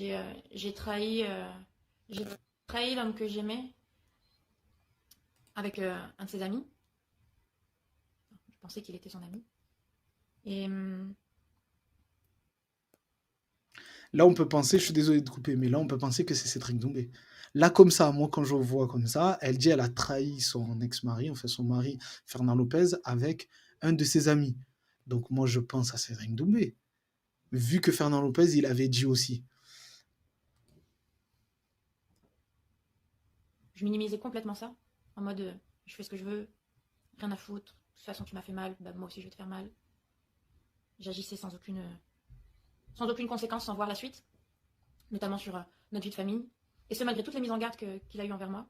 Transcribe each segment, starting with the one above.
J'ai j'ai trahi l'homme que j'aimais avec un de ses amis. Je pensais qu'il était son ami. Et Là, on peut penser, je suis désolé de couper, mais là, on peut penser que c'est Cédric Doumbé. Là, comme ça, moi, quand je vois comme ça, elle dit elle a trahi son ex-mari, enfin son mari, Fernand Lopez, avec un de ses amis. Donc, moi, je pense à Cédric Doumbé. Vu que Fernand Lopez, il avait dit aussi. je minimisais complètement ça, en mode je fais ce que je veux, rien à foutre. De toute façon, tu m'as fait mal, bah, moi aussi je vais te faire mal. J'agissais sans aucune conséquence, sans voir la suite, notamment sur notre vie de famille. Et ce, malgré toutes les mises en garde qu'il a eues envers moi.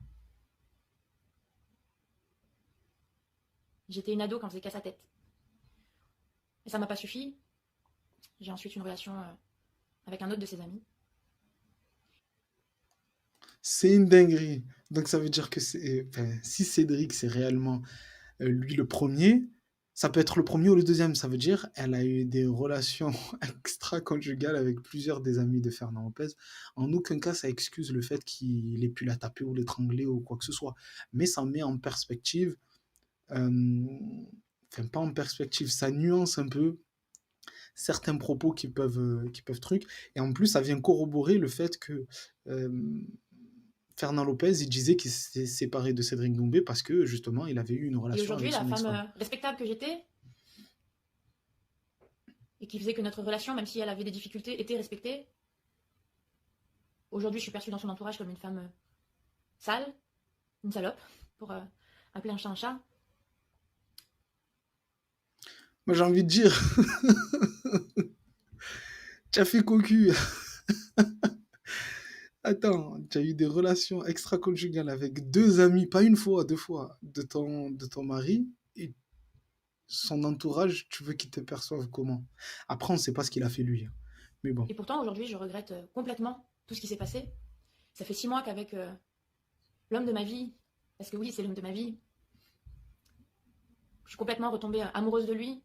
J'étais une ado quand on faisait qu'à sa tête. Et ça m'a pas suffi. J'ai ensuite une relation avec un autre de ses amis. C'est une dinguerie. Donc, ça veut dire que c'est, enfin, si Cédric, c'est réellement lui le premier, ça peut être le premier ou le deuxième. Ça veut dire elle a eu des relations extra-conjugales avec plusieurs des amis de Fernand Lopez. En aucun cas, ça excuse le fait qu'il ait pu la taper ou l'étrangler ou quoi que ce soit. Mais ça met en perspective, euh, enfin pas en perspective, ça nuance un peu certains propos qui peuvent truc. Et en plus, ça vient corroborer le fait que Fernand Lopez, il disait qu'il s'était séparé de Cédric Doumbé parce que justement, il avait eu une Et relation aujourd'hui, avec la son femme ex-femme. respectable que j'étais, et qui faisait que notre relation, même si elle avait des difficultés, était respectée, aujourd'hui je suis perçue dans son entourage comme une femme sale, une salope, pour appeler un chat. Moi, j'ai envie de dire, tu as fait cocu. Attends, tu as eu des relations extra-conjugales avec deux amis, pas une fois, deux fois, de ton mari, et son entourage, tu veux qu'il te perçoive comment? Après, on ne sait pas ce qu'il a fait lui, hein. Mais bon. Et pourtant, aujourd'hui, je regrette complètement tout ce qui s'est passé. Ça fait 6 mois qu'avec l'homme de ma vie, parce que oui, c'est l'homme de ma vie, je suis complètement retombée amoureuse de lui.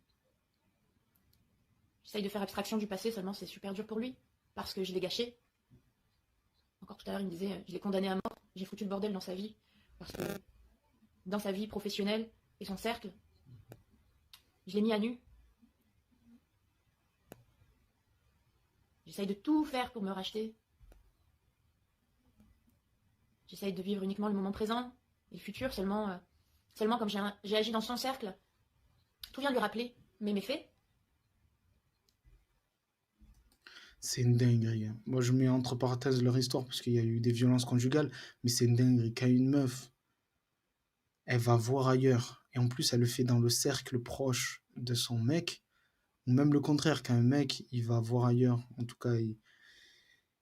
J'essaye de faire abstraction du passé, seulement c'est super dur pour lui, parce que je l'ai gâché. Encore tout à l'heure, il me disait, je l'ai condamné à mort, j'ai foutu le bordel dans sa vie, parce que dans sa vie professionnelle et son cercle, je l'ai mis à nu. J'essaye de tout faire pour me racheter. J'essaye de vivre uniquement le moment présent et le futur, seulement comme j'ai agi dans son cercle, tout vient lui rappeler mes méfaits. C'est une dinguerie, hein. Moi, je mets entre parenthèses leur histoire parce qu'il y a eu des violences conjugales, mais c'est une dinguerie. Quand une meuf, elle va voir ailleurs, et en plus, elle le fait dans le cercle proche de son mec, ou même le contraire, quand un mec, il va voir ailleurs, en tout cas,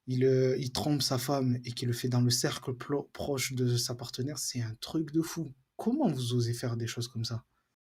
il trompe sa femme et qu'il le fait dans le cercle proche de sa partenaire, c'est un truc de fou. Comment vous osez faire des choses comme ça?